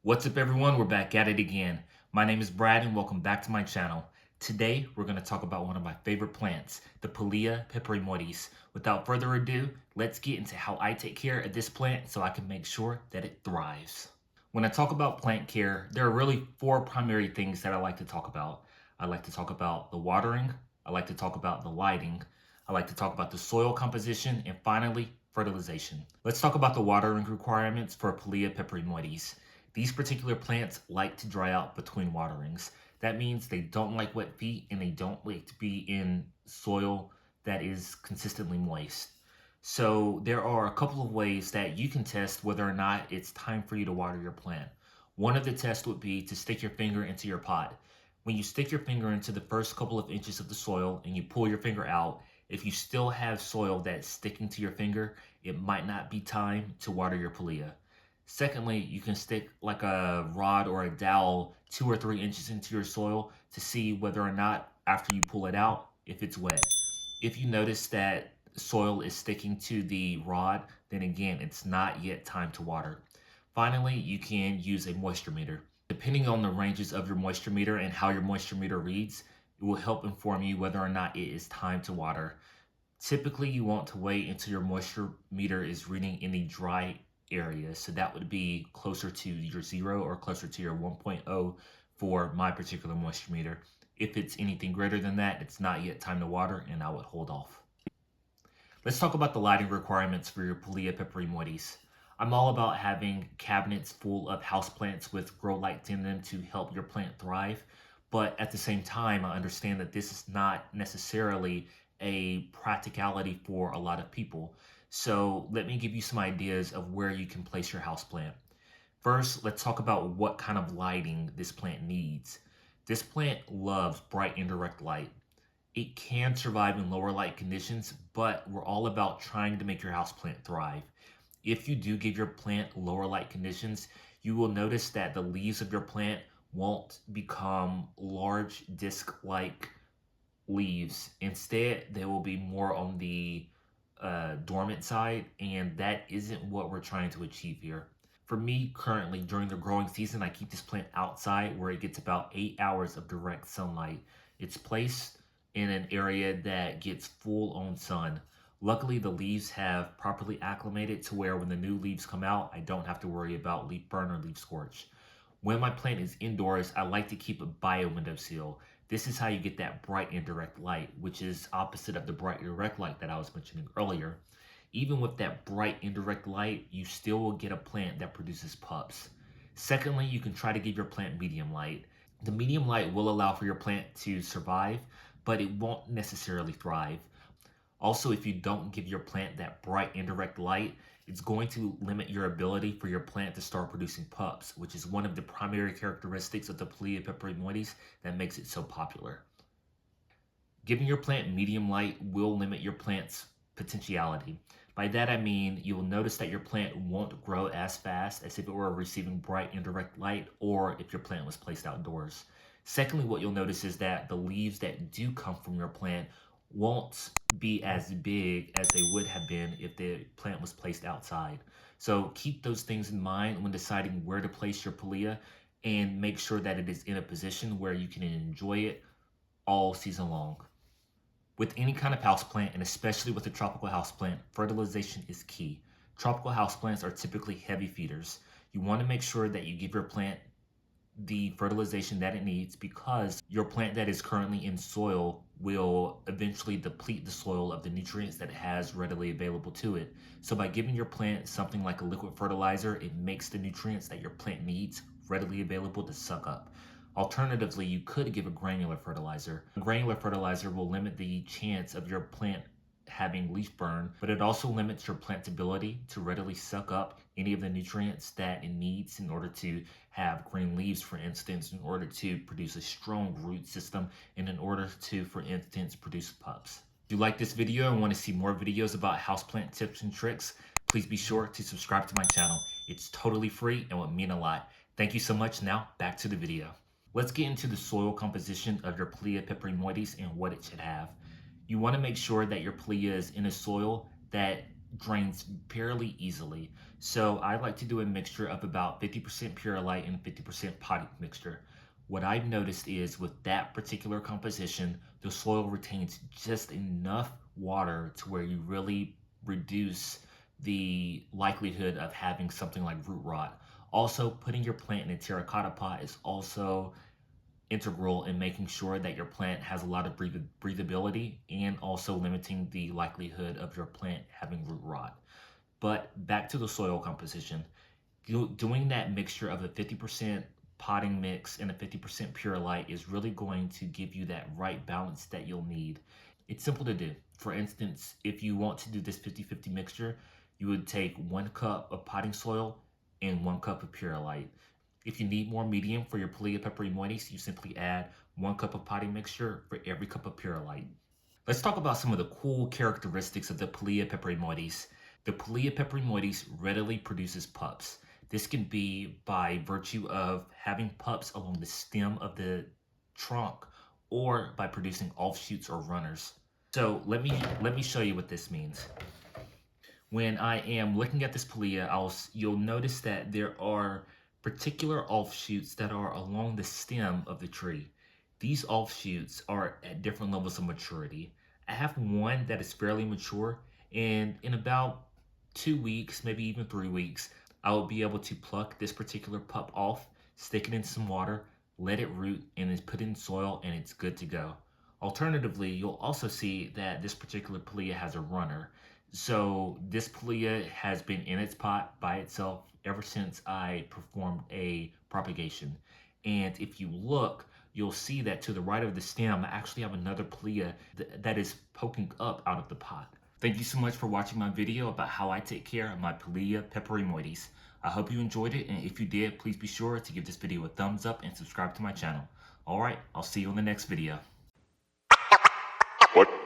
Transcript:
What's up everyone, we're back at it again. My name is Brad and welcome back to my channel. Today we're going to talk about one of my favorite plants, the Pilea peperomioides. Without further ado, let's get into how I take care of this plant so I can make sure that it thrives. When I talk about plant care, there are really four primary things that I like to talk about. I like to talk about the watering, I like to talk about the lighting, I like to talk about the soil composition, and finally, fertilization. Let's talk about the watering requirements for Pilea peperomioides. These particular plants like to dry out between waterings. That means they don't like wet feet and they don't like to be in soil that is consistently moist. So there are a couple of ways that you can test whether or not it's time for you to water your plant. One of the tests would be to stick your finger into your pot. When you stick your finger into the first couple of inches of the soil and you pull your finger out, if you still have soil that's sticking to your finger, it might not be time to water your Pilea. Secondly, you can stick like a rod or a dowel 2 or 3 inches into your soil to see whether or not after you pull it out, if it's wet. If you notice that soil is sticking to the rod, then again, it's not yet time to water. Finally, you can use a moisture meter. Depending on the ranges of your moisture meter and how your moisture meter reads, it will help inform you whether or not it is time to water. Typically, you want to wait until your moisture meter is reading in the dry area. So that would be closer to your 0 or closer to your 1.0 for my particular moisture meter. If it's anything greater than that, it's not yet time to water and I would hold off. Let's talk about the lighting requirements for your Pilea peperomioides. I'm all about having cabinets full of houseplants with grow lights in them to help your plant thrive. But at the same time, I understand that this is not necessarily a practicality for a lot of people. So let me give you some ideas of where you can place your houseplant. First, let's talk about what kind of lighting this plant needs. This plant loves bright indirect light. It can survive in lower light conditions, but we're all about trying to make your houseplant thrive. If you do give your plant lower light conditions, you will notice that the leaves of your plant won't become large disc-like leaves. Instead, they will be more on the dormant side, and that isn't what we're trying to achieve here. For me, currently, during the growing season, I keep this plant outside where it gets about 8 hours of direct sunlight. It's placed in an area that gets full on sun. Luckily, the leaves have properly acclimated to where when the new leaves come out, I don't have to worry about leaf burn or leaf scorch. When my plant is indoors, I like to keep a bio window seal. This is how you get that bright indirect light, which is opposite of the bright direct light that I was mentioning earlier. Even with that bright indirect light, you still will get a plant that produces pups. Secondly, you can try to give your plant medium light. The medium light will allow for your plant to survive, but it won't necessarily thrive. Also, if you don't give your plant that bright indirect light, it's going to limit your ability for your plant to start producing pups, which is one of the primary characteristics of the Pilea peperomioides that makes it so popular. Giving your plant medium light will limit your plant's potentiality. By that I mean you will notice that your plant won't grow as fast as if it were receiving bright indirect light or if your plant was placed outdoors. Secondly, what you'll notice is that the leaves that do come from your plant won't be as big as they would have been if the plant was placed outside. So keep those things in mind when deciding where to place your Pilea and make sure that it is in a position where you can enjoy it all season long. With any kind of houseplant, and especially with a tropical houseplant, fertilization is key. Tropical houseplants are typically heavy feeders. You want to make sure that you give your plant the fertilization that it needs because your plant that is currently in soil will eventually deplete the soil of the nutrients that it has readily available to it. So by giving your plant something like a liquid fertilizer, it makes the nutrients that your plant needs readily available to suck up. Alternatively, you could give a granular fertilizer. A granular fertilizer will limit the chance of your plant having leaf burn, but it also limits your plant's ability to readily suck up any of the nutrients that it needs in order to have green leaves, for instance, in order to produce a strong root system, and in order to, for instance, produce pups. If you like this video and want to see more videos about houseplant tips and tricks, please be sure to subscribe to my channel. It's totally free and would mean a lot. Thank you so much. Now back to the video. Let's get into the soil composition of your Pilea peperomioides and what it should have. You want to make sure that your Pilea is in a soil that drains fairly easily. So I like to do a mixture of about 50% perlite and 50% potting mixture. What I've noticed is with that particular composition, the soil retains just enough water to where you really reduce the likelihood of having something like root rot. Also, putting your plant in a terracotta pot is also integral in making sure that your plant has a lot of breathability and also limiting the likelihood of your plant having root rot. But back to the soil composition, doing that mixture of a 50% potting mix and a 50% pure light is really going to give you that right balance that you'll need. It's simple to do. For instance, if you want to do this 50-50 mixture, you would take 1 cup of potting soil and 1 cup of pure light. If you need more medium for your Pilea peperomioides, you simply add 1 cup of potting mixture for every cup of pure light. Let's talk about some of the cool characteristics of the Pilea peperomioides. The Pilea peperomioides readily produces pups. This can be by virtue of having pups along the stem of the trunk or by producing offshoots or runners. So let me show you what this means. When I am looking at this Pilea, you'll notice that there are particular offshoots that are along the stem of the tree. These offshoots are at different levels of maturity. I have one that is fairly mature, and in about 2 weeks, maybe even 3 weeks, I will be able to pluck this particular pup off, stick it in some water, let it root, and then put it in soil, and it's good to go. Alternatively, you'll also see that this particular Pilea has a runner. So this Pilea has been in its pot by itself ever since I performed a propagation. And if you look, you'll see that to the right of the stem, I actually have another Pilea that is poking up out of the pot. Thank you so much for watching my video about how I take care of my Pilea peperomioides. I hope you enjoyed it, and if you did, please be sure to give this video a thumbs up and subscribe to my channel. Alright, I'll see you in the next video. What?